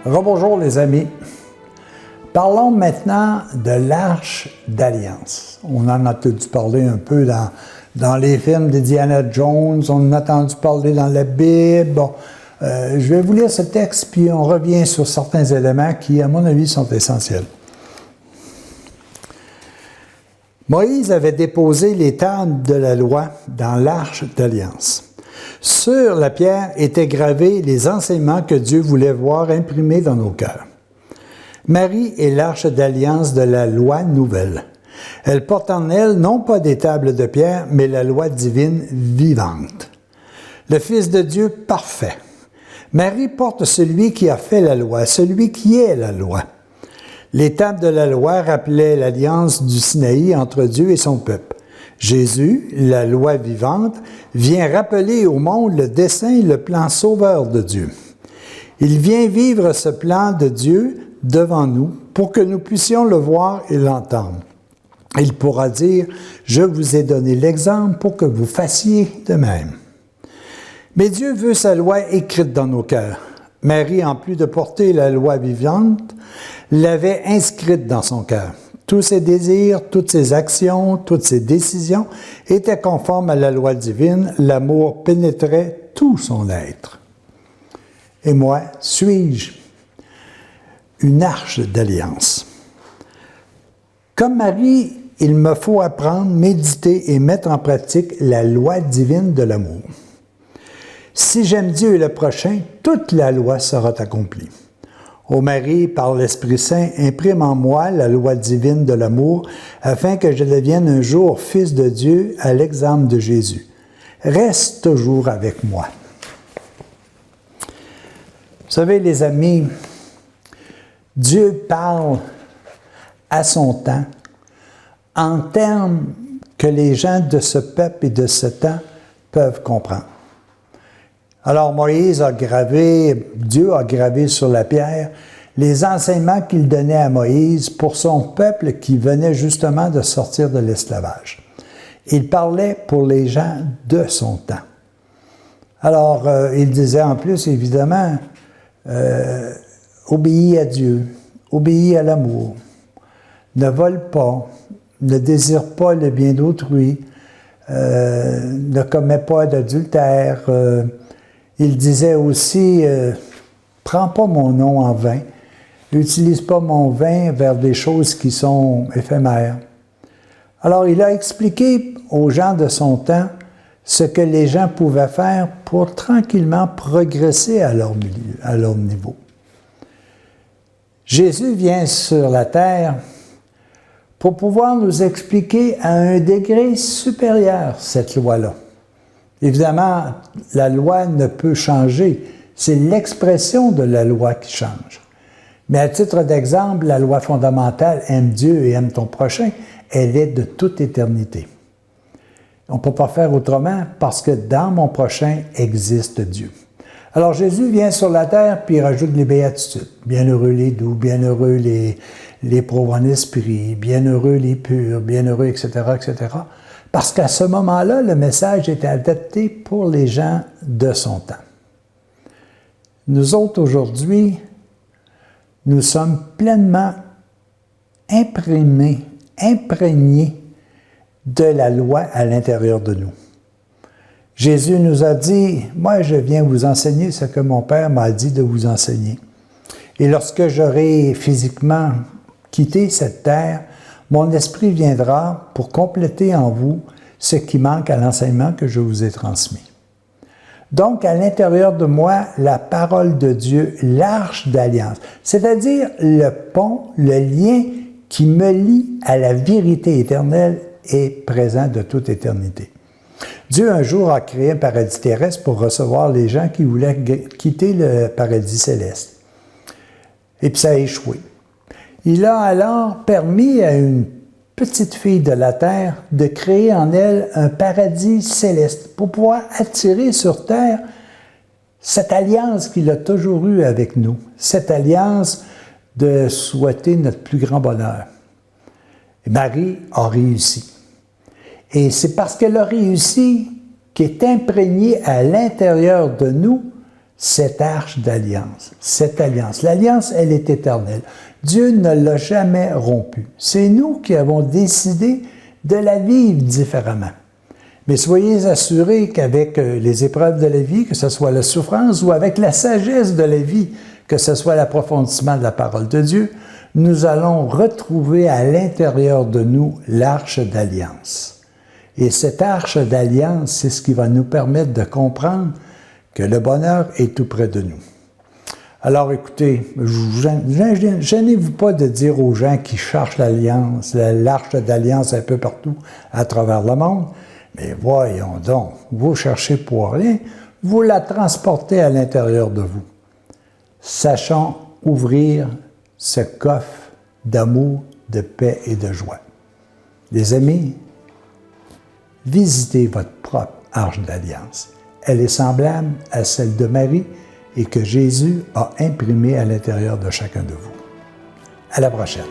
Rebonjour les amis. Parlons maintenant de l'Arche d'Alliance. On en a entendu parler un peu dans les films d'Indiana Jones, on en a entendu parler dans la Bible. Bon, je vais vous lire ce texte, puis on revient sur certains éléments qui, à mon avis, sont essentiels. Moïse avait déposé les tables de la loi dans l'Arche d'Alliance. Sur la pierre étaient gravés les enseignements que Dieu voulait voir imprimés dans nos cœurs. Marie est l'Arche d'Alliance de la loi nouvelle. Elle porte en elle non pas des tables de pierre, mais la loi divine vivante. Le Fils de Dieu parfait. Marie porte celui qui a fait la loi, celui qui est la loi. Les tables de la loi rappelaient l'alliance du Sinaï entre Dieu et son peuple. Jésus, la loi vivante, vient rappeler au monde le dessein et le plan sauveur de Dieu. Il vient vivre ce plan de Dieu devant nous pour que nous puissions le voir et l'entendre. Il pourra dire « Je vous ai donné l'exemple pour que vous fassiez de même ». Mais Dieu veut sa loi écrite dans nos cœurs. Marie, en plus de porter la loi vivante, l'avait inscrite dans son cœur. Tous ses désirs, toutes ses actions, toutes ses décisions étaient conformes à la loi divine. L'amour pénétrait tout son être. Et moi, suis-je une arche d'alliance? Comme Marie, il me faut apprendre, méditer et mettre en pratique la loi divine de l'amour. Si j'aime Dieu et le prochain, toute la loi sera accomplie. Ô Marie, par l'Esprit Saint, imprime en moi la loi divine de l'amour, afin que je devienne un jour fils de Dieu à l'exemple de Jésus. Reste toujours avec moi. Vous savez, les amis, Dieu parle à son temps en termes que les gens de ce peuple et de ce temps peuvent comprendre. Alors Moïse a gravé, Dieu a gravé sur la pierre les enseignements qu'il donnait à Moïse pour son peuple qui venait justement de sortir de l'esclavage. Il parlait pour les gens de son temps. Alors, il disait en plus, évidemment, obéis à Dieu, obéis à l'amour, ne vole pas, ne désire pas le bien d'autrui, ne commets pas d'adultère. Il disait aussi, prends pas mon nom en vain, n'utilise pas mon vin vers des choses qui sont éphémères. Alors, il a expliqué aux gens de son temps ce que les gens pouvaient faire pour tranquillement progresser à leur niveau. Jésus vient sur la terre pour pouvoir nous expliquer à un degré supérieur cette loi-là. Évidemment, la loi ne peut changer. C'est l'expression de la loi qui change. Mais à titre d'exemple, la loi fondamentale « Aime Dieu et aime ton prochain », elle est de toute éternité. On ne peut pas faire autrement parce que dans mon prochain existe Dieu. Alors Jésus vient sur la terre puis il rajoute les béatitudes. Bienheureux les doux, bienheureux les pauvres en esprit, bienheureux les purs, bienheureux, etc., etc., parce qu'à ce moment-là, le message était adapté pour les gens de son temps. Nous autres, aujourd'hui, nous sommes pleinement imprégnés de la loi à l'intérieur de nous. Jésus nous a dit, « Moi, je viens vous enseigner ce que mon Père m'a dit de vous enseigner. Et lorsque j'aurai physiquement quitté cette terre, mon esprit viendra pour compléter en vous ce qui manque à l'enseignement que je vous ai transmis. » Donc, à l'intérieur de moi, la parole de Dieu, l'arche d'alliance, c'est-à-dire le pont, le lien qui me lie à la vérité éternelle est présent de toute éternité. Dieu, un jour, a créé un paradis terrestre pour recevoir les gens qui voulaient quitter le paradis céleste. Et puis ça a échoué. Il a alors permis à une petite fille de la terre de créer en elle un paradis céleste pour pouvoir attirer sur terre cette alliance qu'il a toujours eue avec nous, cette alliance de souhaiter notre plus grand bonheur. Et Marie a réussi. Et c'est parce qu'elle a réussi qu'est imprégnée à l'intérieur de nous cette arche d'alliance, cette alliance. L'alliance, elle est éternelle. Dieu ne l'a jamais rompue. C'est nous qui avons décidé de la vivre différemment. Mais soyez assurés qu'avec les épreuves de la vie, que ce soit la souffrance ou avec la sagesse de la vie, que ce soit l'approfondissement de la parole de Dieu, nous allons retrouver à l'intérieur de nous l'arche d'alliance. Et cette arche d'alliance, c'est ce qui va nous permettre de comprendre que le bonheur est tout près de nous. Alors écoutez, gênez-vous pas de dire aux gens qui cherchent l'alliance, l'arche d'alliance un peu partout à travers le monde, mais voyons donc, vous cherchez pour rien, vous la transportez à l'intérieur de vous. Sachons ouvrir ce coffre d'amour, de paix et de joie. Les amis, visitez votre propre arche d'alliance. Elle est semblable à celle de Marie et que Jésus a imprimée à l'intérieur de chacun de vous. À la prochaine.